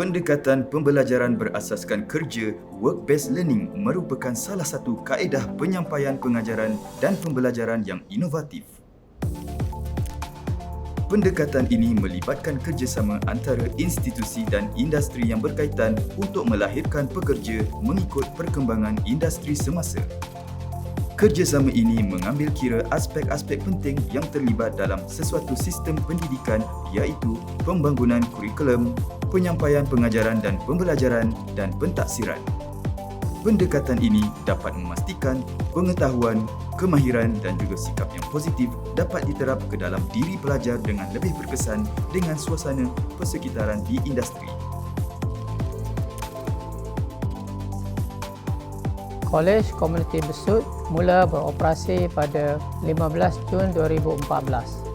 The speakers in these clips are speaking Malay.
Pendekatan pembelajaran berasaskan kerja (work-based learning) merupakan salah satu kaedah penyampaian pengajaran dan pembelajaran yang inovatif. Pendekatan ini melibatkan kerjasama antara institusi dan industri yang berkaitan untuk melahirkan pekerja mengikut perkembangan industri semasa. Kerjasama ini mengambil kira aspek-aspek penting yang terlibat dalam sesuatu sistem pendidikan iaitu pembangunan kurikulum, penyampaian pengajaran dan pembelajaran dan pentaksiran. Pendekatan ini dapat memastikan pengetahuan, kemahiran dan juga sikap yang positif dapat diterap ke dalam diri pelajar dengan lebih berkesan dengan suasana persekitaran di industri. Kolej Komuniti Besut mula beroperasi pada 15 Jun 2014.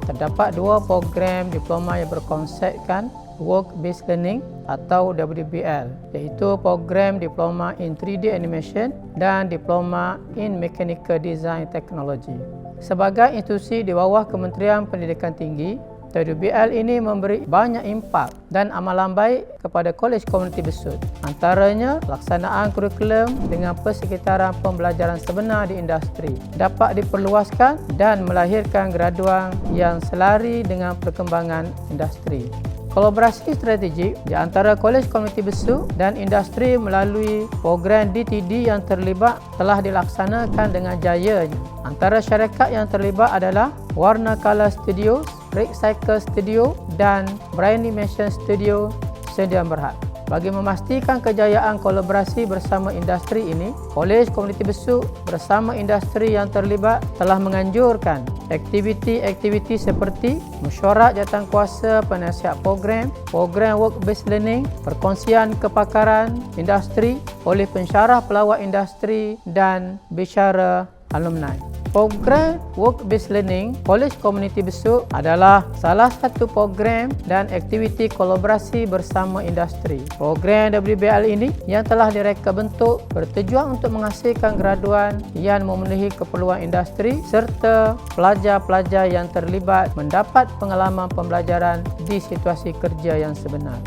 Terdapat dua program diploma yang berkonsepkan Work-Based Learning atau WBL, iaitu program Diploma in 3D Animation dan Diploma in Mechanical Design Technology. Sebagai institusi di bawah Kementerian Pendidikan Tinggi, WBL ini memberi banyak impak dan amalan baik kepada Kolej Komuniti Besut. Antaranya, pelaksanaan kurikulum dengan persekitaran pembelajaran sebenar di industri dapat diperluaskan dan melahirkan graduan yang selari dengan perkembangan industri. Kolaborasi strategik di antara Kolej Komuniti Besut dan industri melalui program DTD yang terlibat telah dilaksanakan dengan jaya. Antara syarikat yang terlibat adalah Warna Color Studios, Recycle Studio dan Brainimation Studio Sdn Bhd. Bagi memastikan kejayaan kolaborasi bersama industri ini, Kolej Komuniti Besut bersama industri yang terlibat telah menganjurkan aktiviti-aktiviti seperti mesyuarat jawatankuasa penasihat program, program work-based learning, perkongsian kepakaran industri oleh pensyarah pelawat industri dan bicara alumni. Program Work-Based Learning Kolej Komuniti Besut adalah salah satu program dan aktiviti kolaborasi bersama industri. Program WBL ini yang telah direka bentuk bertujuan untuk menghasilkan graduan yang memenuhi keperluan industri serta pelajar-pelajar yang terlibat mendapat pengalaman pembelajaran di situasi kerja yang sebenar.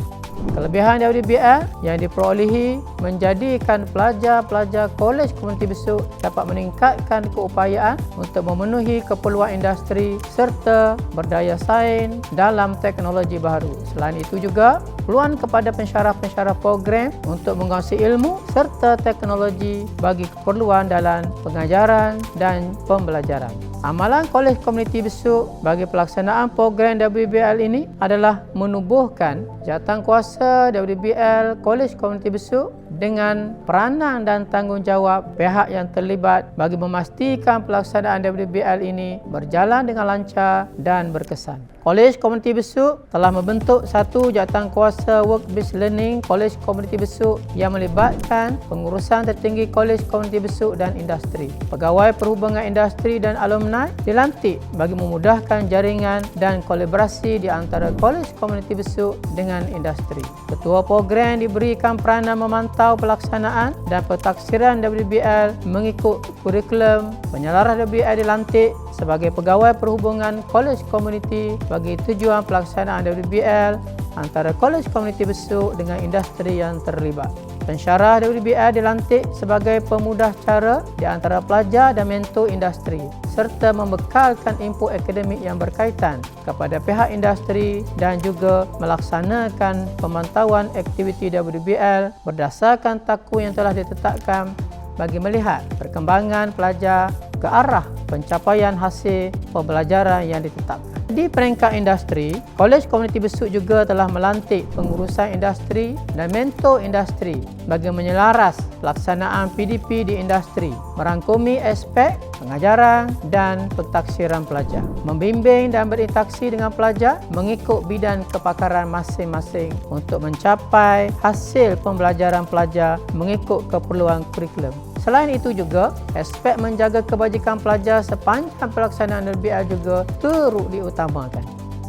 Kelebihan WBL yang diperolehi menjadikan pelajar-pelajar Kolej Komuniti Besut dapat meningkatkan keupayaan untuk memenuhi keperluan industri serta berdaya saing dalam teknologi baru. Selain itu juga, peluang kepada pensyarah-pensyarah program untuk mengkongsi ilmu serta teknologi bagi keperluan dalam pengajaran dan pembelajaran. Amalan Kolej Komuniti Besut bagi pelaksanaan program WBL ini adalah menubuhkan jawatankuasa WBL Kolej Komuniti Besut dengan peranan dan tanggungjawab pihak yang terlibat bagi memastikan pelaksanaan WBL ini berjalan dengan lancar dan berkesan. Kolej Komuniti Besut telah membentuk satu jawatankuasa Work-Based Learning Kolej Komuniti Besut yang melibatkan pengurusan tertinggi Kolej Komuniti Besut dan industri. Pegawai perhubungan industri dan alumni dilantik bagi memudahkan jaringan dan kolaborasi di antara Kolej Komuniti Besut dengan industri. Ketua program diberikan peranan memantau pelaksanaan dan pentaksiran WBL mengikut kurikulum. Penyelarah WBL dilantik sebagai pegawai perhubungan Kolej Komuniti bagi tujuan pelaksanaan WBL antara Kolej Komuniti Besut dengan industri yang terlibat. Pensyarah WBL dilantik sebagai pemudah cara di antara pelajar dan mentor industri serta membekalkan input akademik yang berkaitan kepada pihak industri dan juga melaksanakan pemantauan aktiviti WBL berdasarkan taku yang telah ditetapkan bagi melihat perkembangan pelajar ke arah pencapaian hasil pembelajaran yang ditetapkan. Di peringkat industri, Kolej Komuniti Besut juga telah melantik pengurusan industri dan mentor industri bagi menyelaras pelaksanaan PDP di industri, merangkumi aspek pengajaran dan pentaksiran pelajar, membimbing dan berinteraksi dengan pelajar mengikut bidang kepakaran masing-masing untuk mencapai hasil pembelajaran pelajar mengikut keperluan kurikulum. Selain itu juga, aspek menjaga kebajikan pelajar sepanjang pelaksanaan WBL juga turut diutamakan.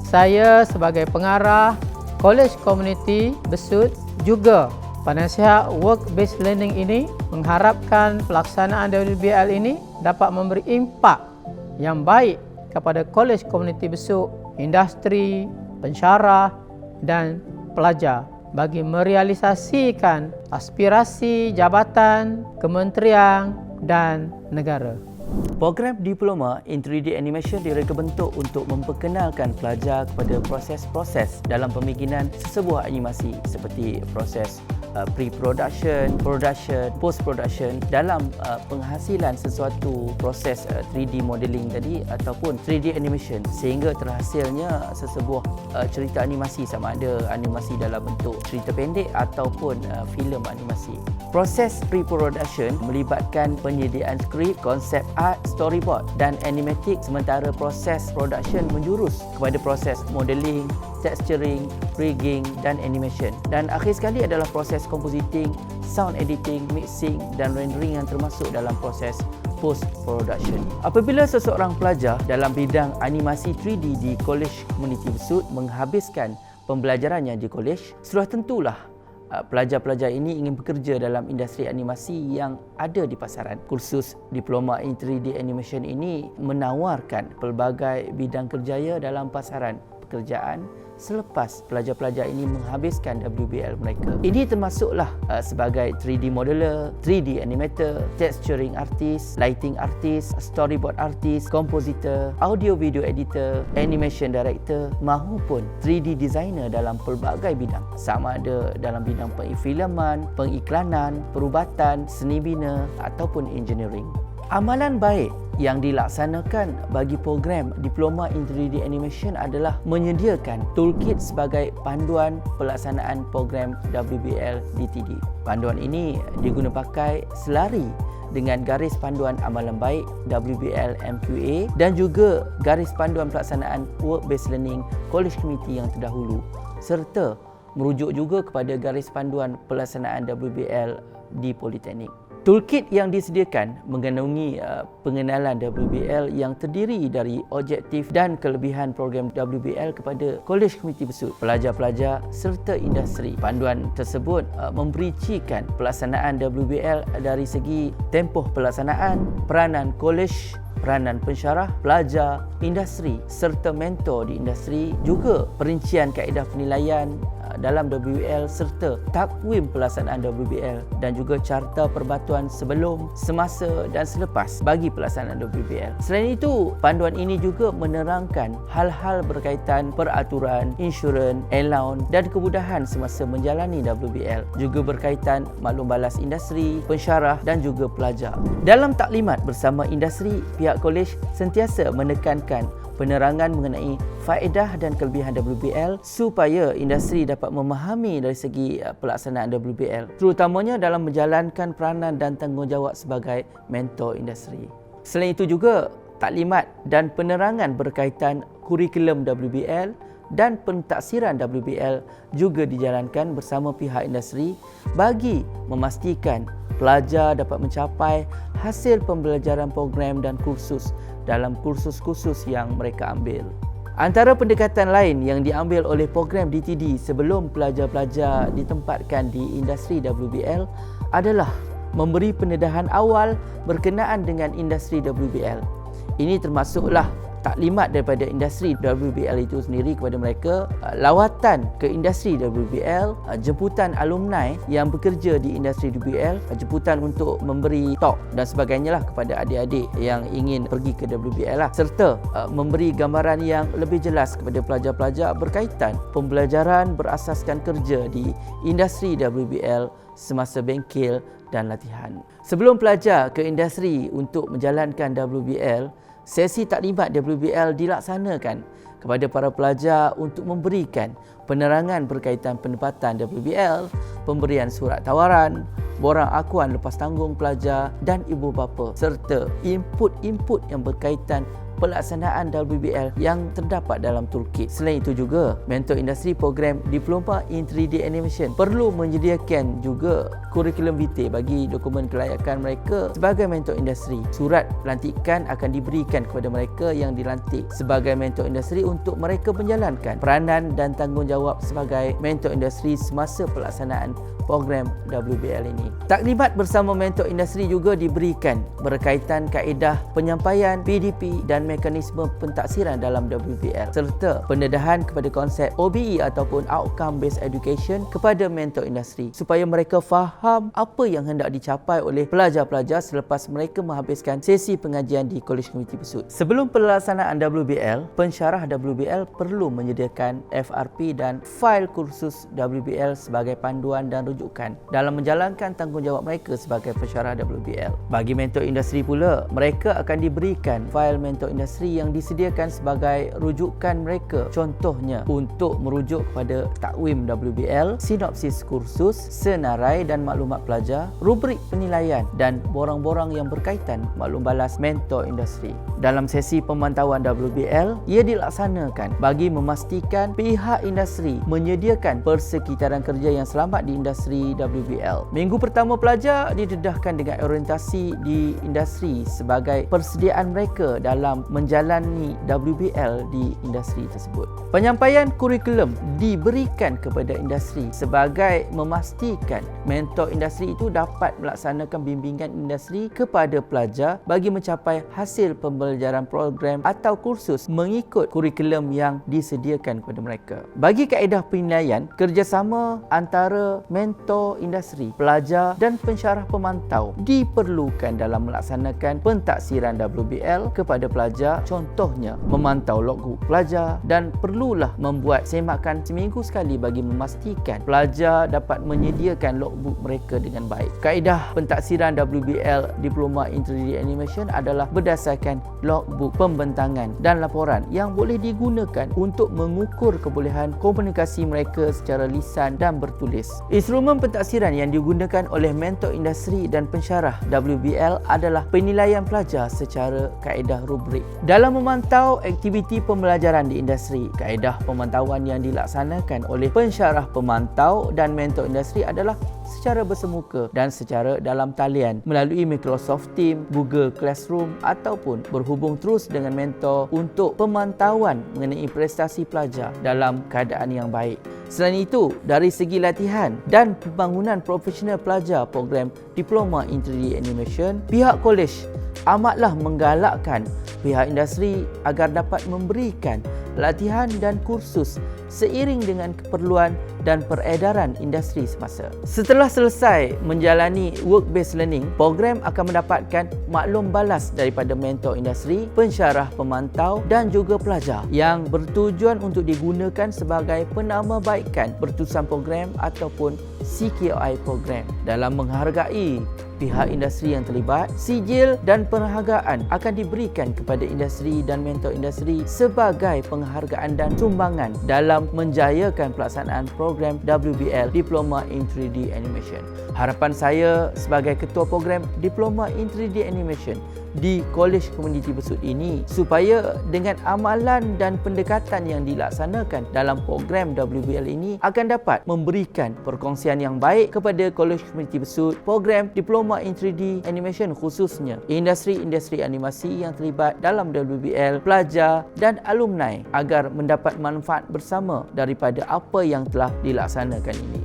Saya sebagai pengarah Kolej Komuniti Besut juga penasihat Work-Based Learning ini mengharapkan pelaksanaan WBL ini dapat memberi impak yang baik kepada Kolej Komuniti Besut, industri, pensyarah dan pelajar bagi merealisasikan aspirasi jabatan, kementerian dan negara. Program Diploma in 3D Animation direka bentuk untuk memperkenalkan pelajar kepada proses-proses dalam pembikinan sesebuah animasi seperti proses pre-production, production, post-production dalam penghasilan sesuatu proses 3D modeling tadi ataupun 3D animation sehingga terhasilnya sesebuah cerita animasi, sama ada animasi dalam bentuk cerita pendek ataupun filem animasi. Proses pre-production melibatkan penyediaan skrip, konsep art, storyboard dan animatic, sementara proses production menjurus kepada proses modeling, texturing, rigging dan animation. Dan akhir sekali adalah proses compositing, sound editing, mixing dan rendering yang termasuk dalam proses post-production. Apabila seseorang pelajar dalam bidang animasi 3D di Kolej Komuniti Besut menghabiskan pembelajarannya di kolej, sudah tentulah pelajar-pelajar ini ingin bekerja dalam industri animasi yang ada di pasaran. Kursus Diploma in 3D Animation ini menawarkan pelbagai bidang kerjaya dalam pasaran pekerjaan selepas pelajar-pelajar ini menghabiskan WBL mereka. Ini termasuklah sebagai 3D modeler, 3D animator, texturing artist, lighting artist, storyboard artist, compositor, audio video editor, animation director mahupun 3D designer dalam pelbagai bidang, sama ada dalam bidang perfilman, pengiklanan, perubatan, seni bina ataupun engineering. Amalan baik yang dilaksanakan bagi program Diploma in 3D Animation adalah menyediakan toolkit sebagai panduan pelaksanaan program WBL DTD. Panduan ini diguna pakai selari dengan garis panduan amalan baik WBL MQA dan juga garis panduan pelaksanaan Work-Based Learning College Committee yang terdahulu, serta merujuk juga kepada garis panduan pelaksanaan WBL di Politeknik. Toolkit yang disediakan mengandungi pengenalan WBL yang terdiri dari objektif dan kelebihan program WBL kepada Kolej Komuniti Besut, pelajar-pelajar serta industri. Panduan tersebut memperincikan pelaksanaan WBL dari segi tempoh pelaksanaan, peranan kolej, peranan pensyarah, pelajar, industri serta mentor di industri, juga perincian kaedah penilaian dalam WBL serta takwim pelaksanaan WBL dan juga carta perbatuan sebelum, semasa dan selepas bagi pelaksanaan WBL. Selain itu, panduan ini juga menerangkan hal-hal berkaitan peraturan, insurans, allowance dan kemudahan semasa menjalani WBL, juga berkaitan maklum balas industri, pensyarah dan juga pelajar. Dalam taklimat bersama industri, pihak kolej sentiasa menekankan penerangan mengenai faedah dan kelebihan WBL supaya industri dapat memahami dari segi pelaksanaan WBL, terutamanya dalam menjalankan peranan dan tanggungjawab sebagai mentor industri. Selain itu juga, taklimat dan penerangan berkaitan kurikulum WBL dan pentaksiran WBL juga dijalankan bersama pihak industri bagi memastikan pelajar dapat mencapai hasil pembelajaran program dan kursus dalam kursus-kursus yang mereka ambil. Antara pendekatan lain yang diambil oleh program DTD sebelum pelajar-pelajar ditempatkan di industri WBL adalah memberi pendedahan awal berkenaan dengan industri WBL. Ini termasuklah taklimat daripada industri WBL itu sendiri kepada mereka, lawatan ke industri WBL, jemputan alumni yang bekerja di industri WBL, jemputan untuk memberi talk dan sebagainya lah kepada adik-adik yang ingin pergi ke WBL lah, serta memberi gambaran yang lebih jelas kepada pelajar-pelajar berkaitan pembelajaran berasaskan kerja di industri WBL semasa bengkel dan latihan. Sebelum pelajar ke industri untuk menjalankan WBL, sesi taklimat WBL dilaksanakan kepada para pelajar untuk memberikan penerangan berkaitan penempatan WBL, pemberian surat tawaran, borang akuan lepas tanggung pelajar dan ibu bapa, serta input-input yang berkaitan pelaksanaan WBL yang terdapat dalam toolkit. Selain itu juga, mentor industri program Diploma in 3D Animation perlu menyediakan juga kurikulum vitae bagi dokumen kelayakan mereka sebagai mentor industri. Surat pelantikan akan diberikan kepada mereka yang dilantik sebagai mentor industri untuk mereka menjalankan peranan dan tanggungjawab sebagai mentor industri semasa pelaksanaan program WBL ini. Taklimat bersama mentor industri juga diberikan berkaitan kaedah penyampaian PDP dan mekanisme pentaksiran dalam WBL serta pendedahan kepada konsep OBE ataupun Outcome Based Education kepada mentor industri supaya mereka faham apa yang hendak dicapai oleh pelajar-pelajar selepas mereka menghabiskan sesi pengajian di Kolej Komuniti Besut. Sebelum pelaksanaan WBL, pensyarah WBL perlu menyediakan FRP dan fail kursus WBL sebagai panduan dan rujukan dalam menjalankan tanggungjawab mereka sebagai pensyarah WBL. Bagi mentor industri pula, mereka akan diberikan fail mentor industri yang disediakan sebagai rujukan mereka. Contohnya, untuk merujuk kepada takwim WBL, sinopsis kursus, senarai dan maklumat pelajar, rubrik penilaian dan borang-borang yang berkaitan maklum balas mentor industri. Dalam sesi pemantauan WBL, ia dilaksanakan bagi memastikan pihak industri menyediakan persekitaran kerja yang selamat di industri WBL. Minggu pertama pelajar didedahkan dengan orientasi di industri sebagai persediaan mereka dalam menjalani WBL di industri tersebut. Penyampaian kurikulum diberikan kepada industri sebagai memastikan mentor industri itu dapat melaksanakan bimbingan industri kepada pelajar bagi mencapai hasil pembelajaran program atau kursus mengikut kurikulum yang disediakan kepada mereka. Bagi kaedah penilaian, kerjasama antara mentor industri, pelajar dan pensyarah pemantau diperlukan dalam melaksanakan pentaksiran WBL kepada pelajar. Contohnya, memantau logbook pelajar dan perlulah membuat semakan seminggu sekali bagi memastikan pelajar dapat menyediakan logbook mereka dengan baik. Kaedah pentaksiran WBL Diploma in 3D Animation adalah berdasarkan logbook pembentangan dan laporan yang boleh digunakan untuk mengukur kebolehan komunikasi mereka secara lisan dan bertulis. Instrumen pentaksiran yang digunakan oleh mentor industri dan pensyarah WBL adalah penilaian pelajar secara kaedah rubrik. Dalam memantau aktiviti pembelajaran di industri, kaedah pemantauan yang dilaksanakan oleh pensyarah pemantau dan mentor industri adalah secara bersemuka dan secara dalam talian melalui Microsoft Teams, Google Classroom ataupun berhubung terus dengan mentor untuk pemantauan mengenai prestasi pelajar dalam keadaan yang baik. Selain itu, dari segi latihan dan pembangunan profesional pelajar program Diploma in 3D Animation, pihak kolej amatlah menggalakkan pihak industri agar dapat memberikan latihan dan kursus seiring dengan keperluan dan peredaran industri semasa. Setelah selesai menjalani work-based learning, program akan mendapatkan maklum balas daripada mentor industri, pensyarah pemantau dan juga pelajar yang bertujuan untuk digunakan sebagai penambahbaikan berterusan program ataupun CKI program. Dalam menghargai pihak industri yang terlibat, sijil dan penghargaan akan diberikan kepada industri dan mentor industri sebagai penghargaan dan sumbangan dalam menjayakan pelaksanaan program WBL Diploma in 3D Animation. Harapan saya sebagai ketua program Diploma in 3D Animation di Kolej Komuniti Besut ini supaya dengan amalan dan pendekatan yang dilaksanakan dalam program WBL ini akan dapat memberikan perkongsian yang baik kepada Kolej Komuniti Besut, program Diploma in 3D Animation khususnya industri-industri animasi yang terlibat dalam WBL, pelajar dan alumni agar mendapat manfaat bersama daripada apa yang telah dilaksanakan ini.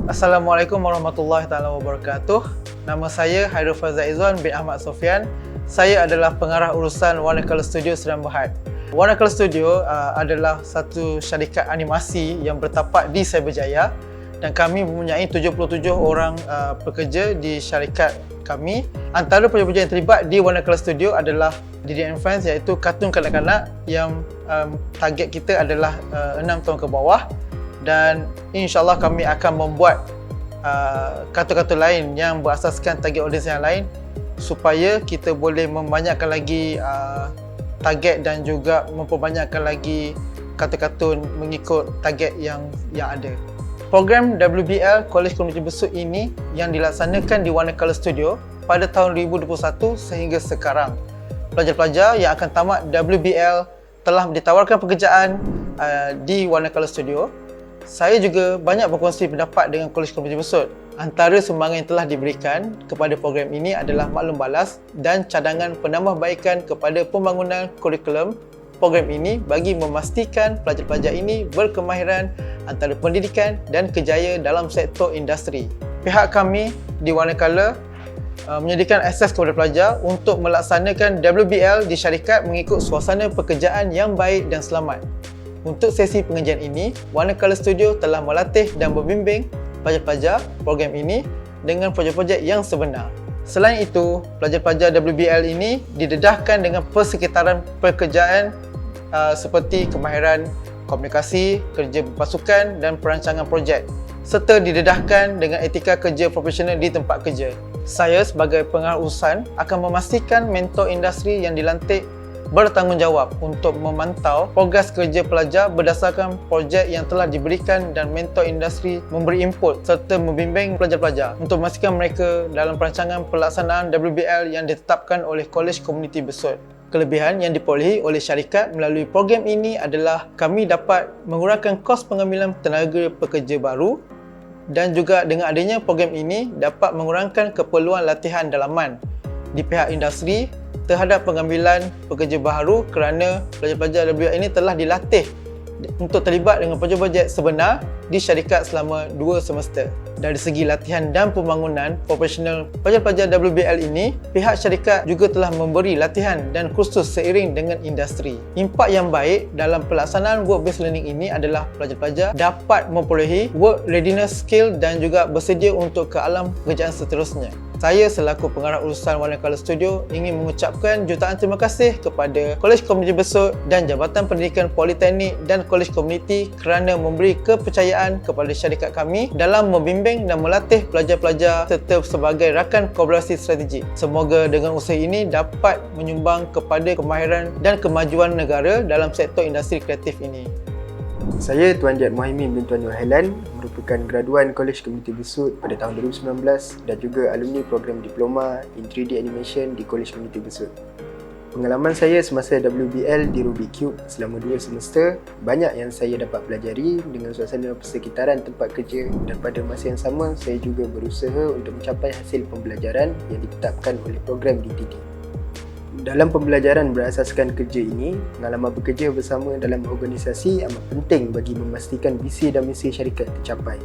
Assalamualaikum warahmatullahi wabarakatuh. Nama saya Hairul Fazal Izwan bin Ahmad Sofian. Saya adalah pengarah urusan Warna Colour Studio Sdn Bhd. Warna Colour Studio adalah satu syarikat animasi yang bertapak di Cyberjaya dan kami mempunyai 77 orang pekerja di syarikat kami. Antara pekerja yang terlibat di Warna Colour Studio adalah Didier Infants, iaitu kartun kanak-kanak yang target kita adalah 6 tahun ke bawah, dan insyaAllah kami akan membuat kartun-kartun lain yang berasaskan target audience yang lain supaya kita boleh membanyakkan lagi target dan juga memperbanyakkan lagi kartun-kartun mengikut target yang ada. Program WBL Kolej Komuniti Besut ini yang dilaksanakan di Warna Colour Studio pada tahun 2021 sehingga sekarang. Pelajar-pelajar yang akan tamat WBL telah ditawarkan pekerjaan di Warna Colour Studio. Saya juga banyak berkongsi pendapat dengan Kolej Komuniti Besut. Antara sumbangan yang telah diberikan kepada program ini adalah maklum balas dan cadangan penambahbaikan kepada pembangunan kurikulum program ini bagi memastikan pelajar-pelajar ini berkemahiran antara pendidikan dan kerjaya dalam sektor industri. pihak kami di Warna Colour menyediakan akses kepada pelajar untuk melaksanakan WBL di syarikat mengikut suasana pekerjaan yang baik dan selamat. Untuk sesi pengajian ini, Warna Colour Studio telah melatih dan membimbing pelajar-pelajar program ini dengan projek-projek yang sebenar. Selain itu, pelajar-pelajar WBL ini didedahkan dengan persekitaran pekerjaan seperti kemahiran komunikasi, kerja berpasukan dan perancangan projek, serta didedahkan dengan etika kerja profesional di tempat kerja. Saya sebagai pengarah urusan akan memastikan mentor industri yang dilantik bertanggungjawab untuk memantau progres kerja pelajar berdasarkan projek yang telah diberikan, dan mentor industri memberi input serta membimbing pelajar-pelajar untuk memastikan mereka dalam perancangan pelaksanaan WBL yang ditetapkan oleh Kolej Komuniti Besut. Kelebihan yang diperolehi oleh syarikat melalui program ini adalah kami dapat mengurangkan kos pengambilan tenaga pekerja baru, dan juga dengan adanya program ini dapat mengurangkan keperluan latihan dalaman di pihak industri terhadap pengambilan pekerja baru, kerana pelajar-pelajar WBL ini telah dilatih untuk terlibat dengan projek-projek sebenar di syarikat selama 2 semester. Dari segi latihan dan pembangunan profesional pelajar-pelajar WBL ini, pihak syarikat juga telah memberi latihan dan kursus seiring dengan industri. Impak yang baik dalam pelaksanaan work-based learning ini adalah pelajar-pelajar dapat memperolehi work readiness skill dan juga bersedia untuk ke alam pekerjaan seterusnya. Saya selaku pengarah urusan Warna Colour Studio ingin mengucapkan jutaan terima kasih kepada Kolej Komuniti Besut dan Jabatan Pendidikan Politeknik dan Kolej Komuniti kerana memberi kepercayaan kepada syarikat kami dalam membimbing dan melatih pelajar-pelajar serta sebagai rakan kolaborasi strategik. Semoga dengan usaha ini dapat menyumbang kepada kemahiran dan kemajuan negara dalam sektor industri kreatif ini. Saya Tuan Diat Muhaimin bin Tuan Nur Hailan, merupakan graduan Kolej Komuniti Besut pada tahun 2019 dan juga alumni program diploma in 3D Animation di Kolej Komuniti Besut. Pengalaman saya semasa WBL di Rubik Cube selama 2 semester, banyak yang saya dapat pelajari dengan suasana persekitaran tempat kerja, dan pada masa yang sama saya juga berusaha untuk mencapai hasil pembelajaran yang ditetapkan oleh program DTD. Dalam pembelajaran berasaskan kerja ini, pengalaman bekerja bersama dalam organisasi amat penting bagi memastikan visi dan misi syarikat tercapai.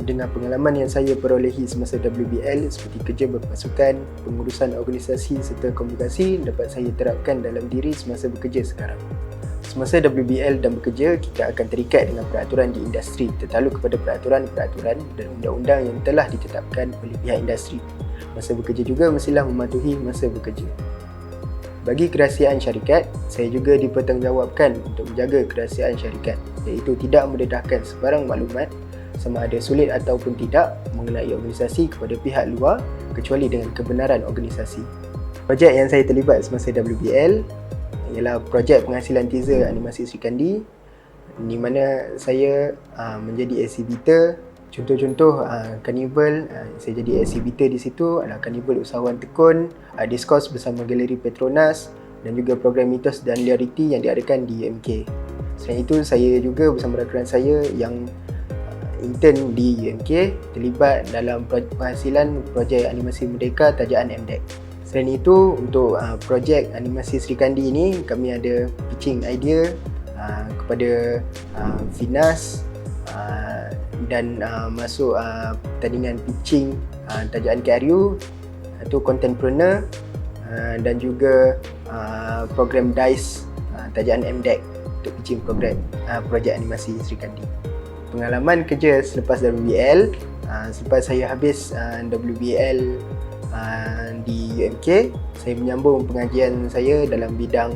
Dengan pengalaman yang saya perolehi semasa WBL seperti kerja berpasukan, pengurusan organisasi serta komunikasi dapat saya terapkan dalam diri semasa bekerja sekarang. Semasa WBL dan bekerja, kita akan terikat dengan peraturan di industri tertaluk kepada peraturan-peraturan dan undang-undang yang telah ditetapkan oleh pihak industri. Masa bekerja juga mestilah mematuhi masa bekerja. Bagi kerahsiaan syarikat, saya juga dipertanggungjawabkan untuk menjaga kerahsiaan syarikat, iaitu tidak mendedahkan sebarang maklumat sama ada sulit ataupun tidak mengenai organisasi kepada pihak luar kecuali dengan kebenaran organisasi. Projek yang saya terlibat semasa WBL ialah projek penghasilan teaser animasi Sri Kandi, di mana saya menjadi exhibitor. Contoh-contoh Carnival, saya jadi exhibitor di situ adalah Carnival Usahawan Tekun, Discourse bersama Galeri Petronas dan juga program Mitos dan Reality yang diadakan di UMK. Selain itu, saya juga bersama rakan saya yang intern di UMK terlibat dalam penghasilan projek animasi Merdeka tajaan MDEC. Selain itu, untuk projek animasi Sri Kandi ini, kami ada pitching idea kepada Finas dan masuk pertandingan pitching tajaan KRU itu Contentpreneur dan juga program DICE tajaan MDEC untuk pitching program projek animasi Sri Kandi. Pengalaman kerja selepas WBL, selepas saya habis WBL di UMK, saya menyambung pengajian saya dalam bidang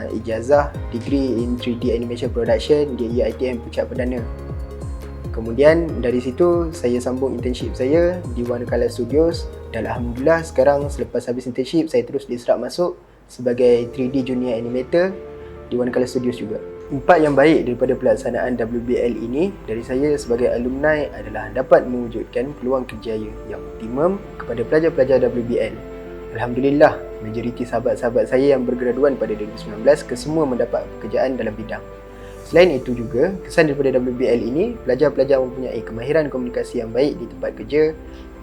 ijazah Degree in 3D Animation Production di IITM Puncak Perdana. Kemudian dari situ saya sambung internship saya di Warna Colour Studios, dan alhamdulillah sekarang selepas habis internship saya terus diserap masuk sebagai 3D Junior Animator di Warna Colour Studios juga. Impak yang baik daripada pelaksanaan WBL ini dari saya sebagai alumni adalah dapat mewujudkan peluang kerjaya yang optimum kepada pelajar-pelajar WBL. Alhamdulillah, majoriti sahabat-sahabat saya yang bergraduan pada 2019 kesemua mendapat pekerjaan dalam bidang. Selain itu juga, kesan daripada WBL ini, pelajar-pelajar mempunyai kemahiran komunikasi yang baik di tempat kerja,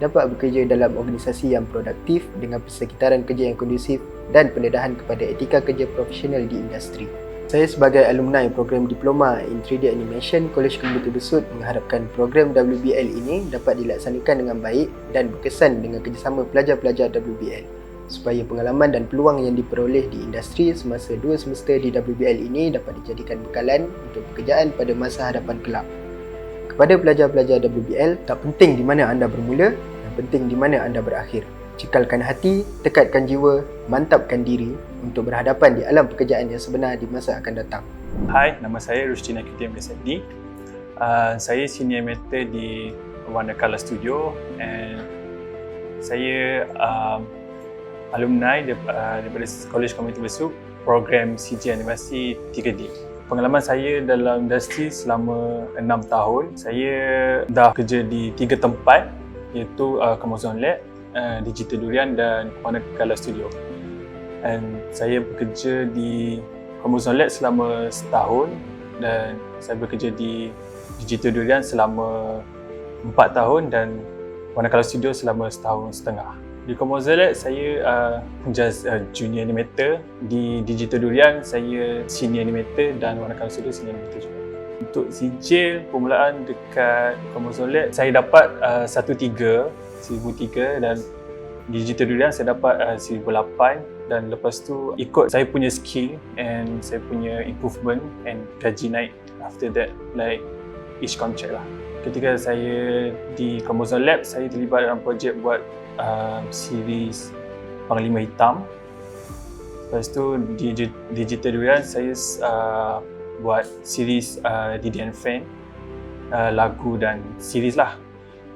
dapat bekerja dalam organisasi yang produktif dengan persekitaran kerja yang kondusif dan pendedahan kepada etika kerja profesional di industri. Saya sebagai alumni program Diploma in 3D Animation Kolej Komuniti Besut mengharapkan program WBL ini dapat dilaksanakan dengan baik dan berkesan dengan kerjasama pelajar-pelajar WBL supaya pengalaman dan peluang yang diperoleh di industri semasa 2 semester di WBL ini dapat dijadikan bekalan untuk pekerjaan pada masa hadapan kelak. Kepada pelajar-pelajar WBL, tak penting di mana anda bermula, yang penting di mana anda berakhir. Cekalkan hati, tekadkan jiwa, mantapkan diri untuk berhadapan di alam pekerjaan yang sebenar di masa akan datang. Hai, nama saya Rushdie Nakutim SMD. Saya senior animator di Warna Color Studio and saya alumni daripada Kolej Komuniti Besut program CG Animasi 3D. Pengalaman saya dalam industri selama 6 tahun. Saya dah kerja di 3 tempat iaitu Comozone Lab, Digital Durian dan Warna Color Studio. And saya bekerja di Comozone Lab selama setahun dan saya bekerja di Digital Durian selama 4 tahun dan Warna Color Studio selama setahun setengah. Di Comozone Lab saya just junior animator, di Digital Durian saya senior animator dan Warna Color Studio senior animator juga. Untuk sijil permulaan dekat Comozone Lab saya dapat 1003 dan Digital Durian saya dapat 1008 dan lepas tu ikut saya punya skill and saya punya improvement and gaji naik after that like each contract lah. Ketika saya di Comozone Lab saya terlibat dalam projek buat series Panglima Hitam. Lepas tu di Digital Durian saya buat series Didian Fan, lagu dan series lah.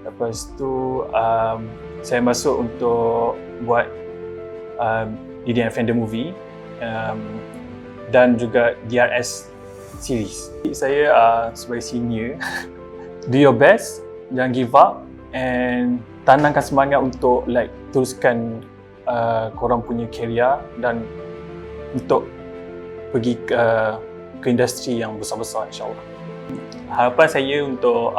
Lepas tu saya masuk untuk buat Didian Fan The Movie dan juga DRS series. Saya sebagai senior, do your best, jangan give up and tanamkan semangat untuk like teruskan korang punya career dan untuk pergi ke industri yang besar-besar insyaAllah. Harapan saya untuk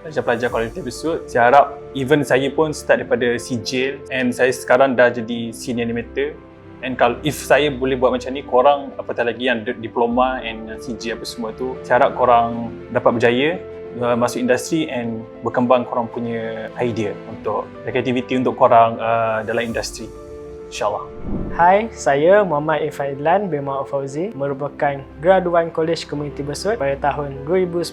pelajar-pelajar Kolej Besut, saya harap even saya pun start daripada sijil and saya sekarang dah jadi senior animator and kalau if saya boleh buat macam ni, korang apatah lagi yang diploma and sijil apa semua tu, saya harap korang dapat berjaya masuk industri and berkembang korang punya idea untuk kreativiti untuk korang dalam industri insyaAllah. Hai, saya Muhammad Ifailan bin Muhammad Fauzi, merupakan graduan Kolej Komuniti Besut pada tahun 2019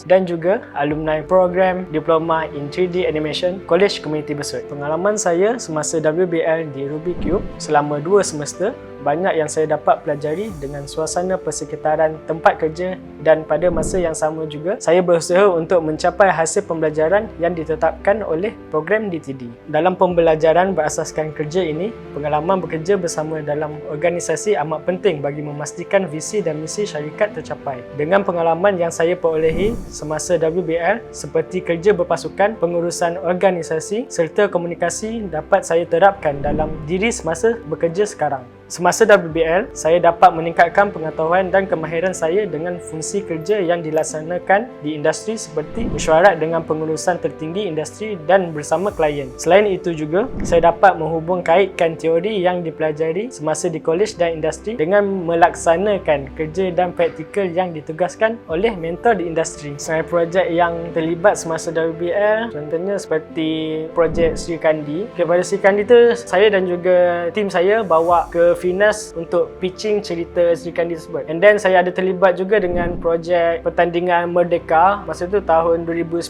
dan juga alumni program Diploma in 3D Animation Kolej Komuniti Besut. Pengalaman saya semasa WBL di Rubik Cube selama 2 semester, banyak yang saya dapat pelajari dengan suasana persekitaran tempat kerja dan pada masa yang sama juga saya berusaha untuk mencapai hasil pembelajaran yang ditetapkan oleh program DTD. Dalam pembelajaran berasaskan kerja ini, pengalaman bekerja bersama dalam organisasi amat penting bagi memastikan visi dan misi syarikat tercapai. Dengan pengalaman yang saya perolehi semasa WBL seperti kerja berpasukan, pengurusan organisasi serta komunikasi dapat saya terapkan dalam diri semasa bekerja sekarang. Semasa WBL, saya dapat meningkatkan pengetahuan dan kemahiran saya dengan fungsi kerja yang dilaksanakan di industri seperti mesyuarat dengan pengurusan tertinggi industri dan bersama klien. Selain itu juga, saya dapat menghubung kaitkan teori yang dipelajari semasa di kolej dan industri dengan melaksanakan kerja dan praktikal yang ditugaskan oleh mentor di industri. Selain projek yang terlibat semasa WBL, contohnya seperti projek Sri Kandi. Pada Sri Kandi tu, saya dan juga tim saya bawa ke Finas untuk pitching cerita Sri Kandi tersebut. And then saya ada terlibat juga dengan projek pertandingan Merdeka masa tu tahun 2019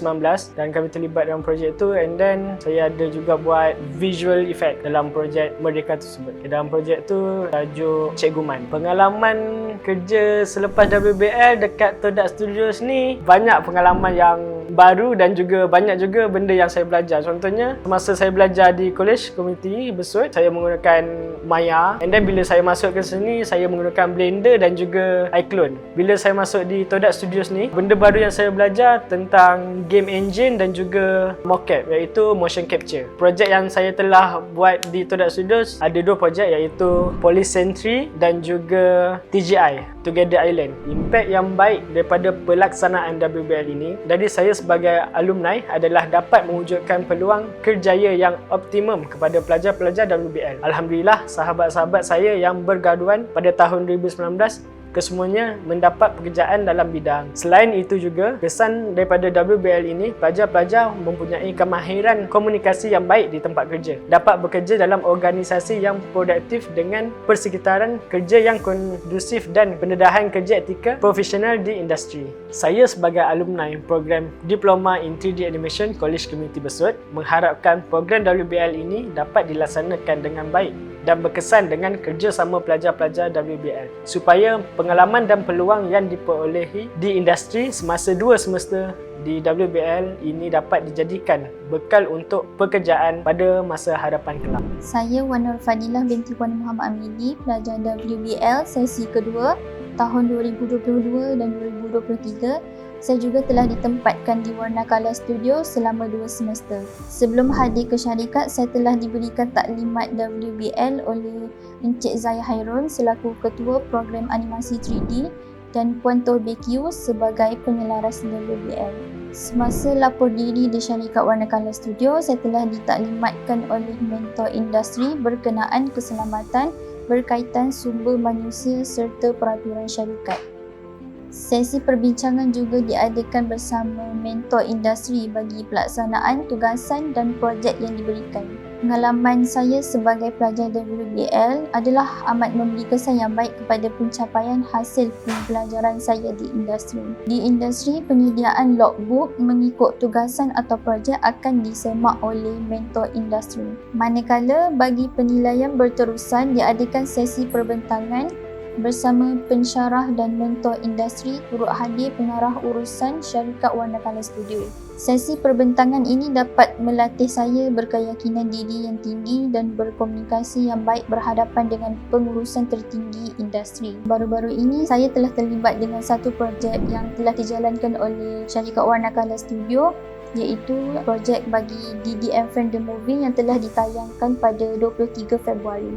dan kami terlibat dalam projek tu and then saya ada juga buat visual effect dalam projek Merdeka tersebut. Dalam projek tu tajuk Cikgu Man. Pengalaman kerja selepas WBL dekat Todak Studios ni banyak pengalaman yang baru dan juga banyak juga benda yang saya belajar. Contohnya semasa saya belajar di Kolej Komuniti Besut, saya menggunakan Maya and then bila saya masuk ke sini, saya menggunakan Blender dan juga iClone. Bila saya masuk di Todak Studios ni, benda baru yang saya belajar tentang game engine dan juga mocap, iaitu motion capture. Projek yang saya telah buat di Todak Studios ada 2 projek iaitu Police Sentry dan juga TGI, Together Island. Impact yang baik daripada pelaksanaan WBL ini dari saya sebagai alumni adalah dapat mewujudkan peluang kerjaya yang optimum kepada pelajar-pelajar WBL. Alhamdulillah, sahabat-sahabat saya yang bergaduan pada tahun 2019 kesemuanya mendapat pekerjaan dalam bidang. Selain itu juga, kesan daripada WBL ini, pelajar-pelajar mempunyai kemahiran komunikasi yang baik di tempat kerja. Dapat bekerja dalam organisasi yang produktif dengan persekitaran kerja yang kondusif dan pendedahan kerja etika profesional di industri. Saya sebagai alumni program Diploma in 3D Animation College Community Besut mengharapkan program WBL ini dapat dilaksanakan dengan baik dan berkesan dengan kerjasama pelajar-pelajar WBL supaya pengalaman dan peluang yang diperolehi di industri semasa 2 semester di WBL ini dapat dijadikan bekal untuk pekerjaan pada masa hadapan kelak. Saya Wan Nur Fadilah binti Wan Muhammad Amidi, pelajar WBL sesi kedua tahun 2022 dan 2023. Saya juga telah ditempatkan di Warna Color Studio selama 2 semester. Sebelum hadir ke syarikat, saya telah diberikan taklimat WBL oleh Encik Zaya Hairun selaku Ketua Program Animasi 3D dan Puan Toh BQ sebagai penyelaras WBL. Semasa lapor diri di syarikat Warna Color Studio, saya telah ditaklimatkan oleh mentor industri berkenaan keselamatan berkaitan sumber manusia serta peraturan syarikat. Sesi perbincangan juga diadakan bersama mentor industri bagi pelaksanaan tugasan dan projek yang diberikan. Pengalaman saya sebagai pelajar WBL adalah amat memberi kesan yang baik kepada pencapaian hasil pembelajaran saya di industri. Di industri, penyediaan logbook mengikut tugasan atau projek akan disemak oleh mentor industri. Manakala bagi penilaian berterusan diadakan sesi perbentangan bersama pensyarah dan mentor industri turut hadir pengarah urusan syarikat Warna Color Studio. Sesi perbentangan ini dapat melatih saya berkeyakinan diri yang tinggi dan berkomunikasi yang baik berhadapan dengan pengurusan tertinggi industri. Baru-baru ini saya telah terlibat dengan satu projek yang telah dijalankan oleh syarikat Warna Color Studio, iaitu projek bagi DDM Friend The Movie yang telah ditayangkan pada 23 Februari.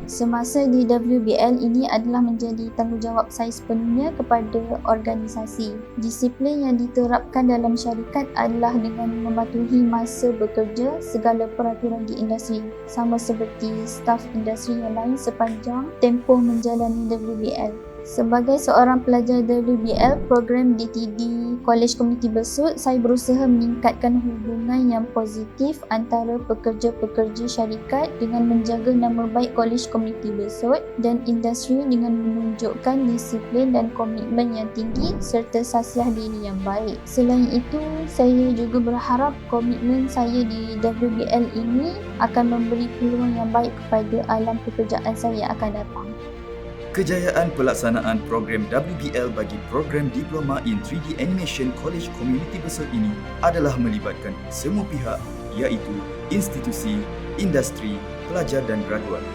Semasa di WBL ini adalah menjadi tanggungjawab saya sepenuhnya kepada organisasi. Disiplin yang diterapkan dalam syarikat adalah dengan mematuhi masa bekerja segala peraturan di industri, sama seperti staf industri yang lain sepanjang tempoh menjalani WBL. Sebagai seorang pelajar WBL program DTD College Community Besut, saya berusaha meningkatkan hubungan yang positif antara pekerja-pekerja syarikat dengan menjaga nama baik College Community Besut dan industri dengan menunjukkan disiplin dan komitmen yang tinggi serta sasiah diri yang baik. Selain itu, saya juga berharap komitmen saya di WBL ini akan memberi peluang yang baik kepada alam pekerjaan saya yang akan datang. Kejayaan pelaksanaan program WBL bagi program Diploma in 3D Animation College Community Besut ini adalah melibatkan semua pihak, iaitu institusi, industri, pelajar dan graduan.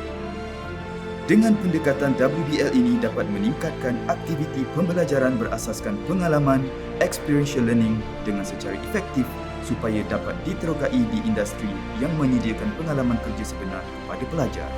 Dengan pendekatan WBL ini dapat meningkatkan aktiviti pembelajaran berasaskan pengalaman, experiential learning dengan secara efektif supaya dapat diterokai di industri yang menyediakan pengalaman kerja sebenar kepada pelajar.